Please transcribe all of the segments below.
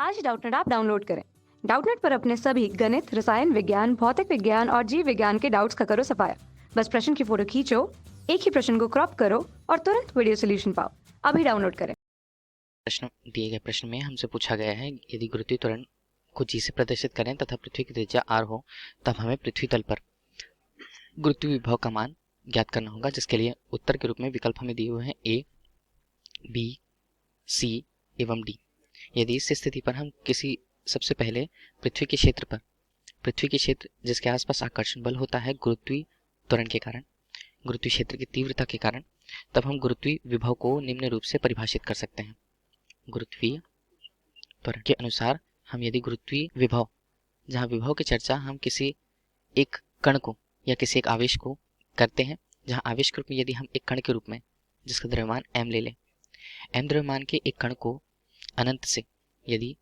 आज ही Doubtnut app download करें। Doubtnut पर अपने सभी गणित, रसायन विज्ञान, भौतिक विज्ञान और जीव विज्ञान के डाउट्स का करो सफाया। बस प्रश्न की फोटो खींचो, एक ही प्रश्न को क्रॉप करो और तुरंत वीडियो सोल्यूशन पाओ। अभी डाउनलोड करें। प्रश्न दिए गए प्रश्न में हमसे पूछा गया है, यदि गुरुत्वीय त्वरण को जी से प्रदर्शित करें तथा पृथ्वी की त्रिज्या r हो, तब हमें पृथ्वी तल पर गुरुत्वीय विभव का मान ज्ञात करना होगा, जिसके लिए उत्तर के रूप में विकल्प हमें दिए हुए हैं ए, बी, सी एवं डी। यदि इस स्थिति पर हम किसी सबसे पहले पृथ्वी के क्षेत्र जिसके आसपास आकर्षण बल होता है गुरुत्वीय त्वरण के कारण, गुरुत्वीय क्षेत्र की तीव्रता के कारण, तब हम गुरुत्वीय विभव को निम्न रूप से परिभाषित कर सकते हैं। गुरुत्वीय त्वरण के अनुसार हम यदि गुरुत्वीय विभव, जहाँ विभव की चर्चा हम किसी एक कण को या किसी एक आवेश को करते हैं, जहाँ आवेश के रूप में यदि हम एक कण के रूप में जिसका द्रव्यमान m ले लें, m द्रव्यमान के एक कण को अनंत से यदि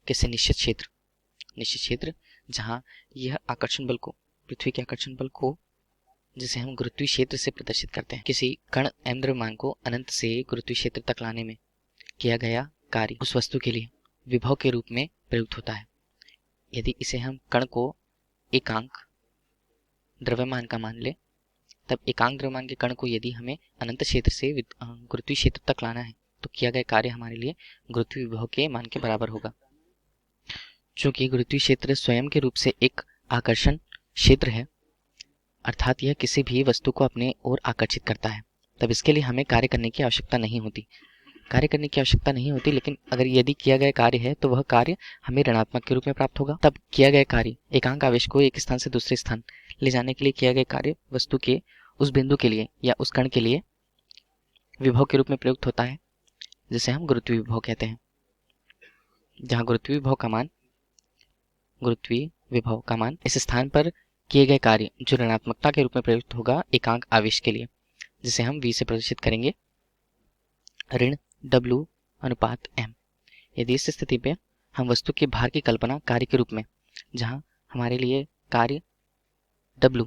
किसी निश्चित क्षेत्र जहाँ यह आकर्षण बल को, पृथ्वी के आकर्षण बल को, जिसे हम गुरुत्वीय क्षेत्र से प्रदर्शित करते हैं, किसी कण m द्रव्यमान को अनंत से गुरुत्वीय क्षेत्र तक लाने में किया गया कार्य उस वस्तु के लिए विभव के रूप में प्रयुक्त होता है। यदि इसे हम कण को एकांक द्रव्यमान का मान ले, तब एकांक द्रव्यमान के कण को यदि हमें अनंत क्षेत्र से गुरुत्वीय क्षेत्र तक लाना है, तो किया गया कार्य हमारे लिए गुरुत्वीय विभव के मान के बराबर होगा। चूंकि गुरुत्वीय क्षेत्र स्वयं के रूप से एक आकर्षण क्षेत्र है, अर्थात यह किसी भी वस्तु को अपने ओर आकर्षित करता है, तब इसके लिए हमें कार्य करने की आवश्यकता नहीं होती। लेकिन अगर यदि किया गया कार्य है तो वह कार्य हमें ऋणात्मक के रूप में प्राप्त होगा। तब किया गया कार्य एकांक आवेश को एक स्थान से दूसरे स्थान ले जाने के लिए किया गया कार्य वस्तु के उस बिंदु के लिए या उस कण के लिए विभव के रूप में प्रयुक्त होता है, जिसे हम गुरुत्वीय विभव कहते हैं। जहाँ गुरुत्वीय विभव का मान इस स्थान पर किए गए कार्य जो ऋणात्मकता के रूप में प्रयुक्त होगा एकांक आवेश के लिए, जिसे हम v से प्रदर्शित करेंगे ऋण W अनुपात m। यदि इस स्थिति पे हम वस्तु के भार की कल्पना कार्य के रूप में, जहां हमारे लिए कार्य W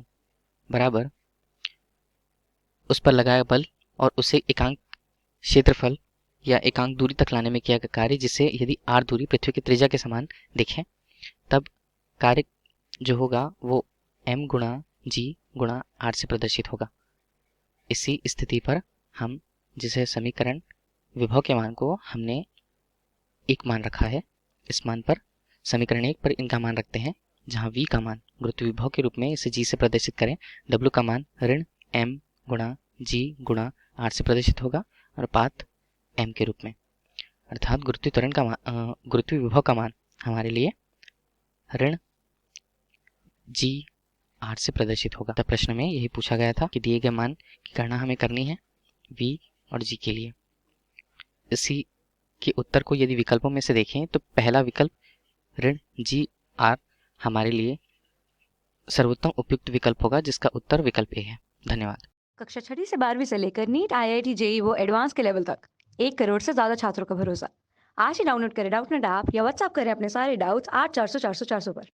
बराबर उस पर लगाया बल और उसे एकांक क्षेत्रफल या एकांक दूरी तक लाने में किया गया कार्य, जिसे यदि r दूरी पृथ्वी की त्रिज्या के समान देखें, तब कार्य जो होगा वो m गुणा g गुणा r से प्रदर्शित होगा। इसी स्थिति पर हम जिसे समीकरण विभव के मान को हमने एक मान रखा है, इस मान पर समीकरण 1 पर इनका मान रखते हैं, जहां v का मान गुरुत्वीय विभव के रूप में इसे g से प्रदर्शित करें, w का मान ऋण m गुणा g गुणा r से प्रदर्शित होगा और पात m के रूप में, अर्थात गुरुत्वीय विभव का मान हमारे लिए ऋण g r से प्रदर्शित होगा। तब प्रश्न में यही पूछा गया था कि दिए गए मान की गणना हमें करनी है v और g के लिए। इसी के उत्तर को यदि विकल्पों में से देखें तो पहला विकल्प ऋण g r हमारे लिए सर्वोत्तम उपयुक्त विकल्प होगा, जिसका उत्तर विकल्प ए है। धन्यवाद। कक्षा 6 से 12वीं से लेकर नीट, IIT, JEE वो एडवांस के लेवल तक 1 करोड़ से ज्यादा छात्रों का भरोसा। आज ही डाउनलोड करें डाउटनेट ऐप या व्हाट्सएप करें अपने सारे डाउट्स 8400 400 400 पर।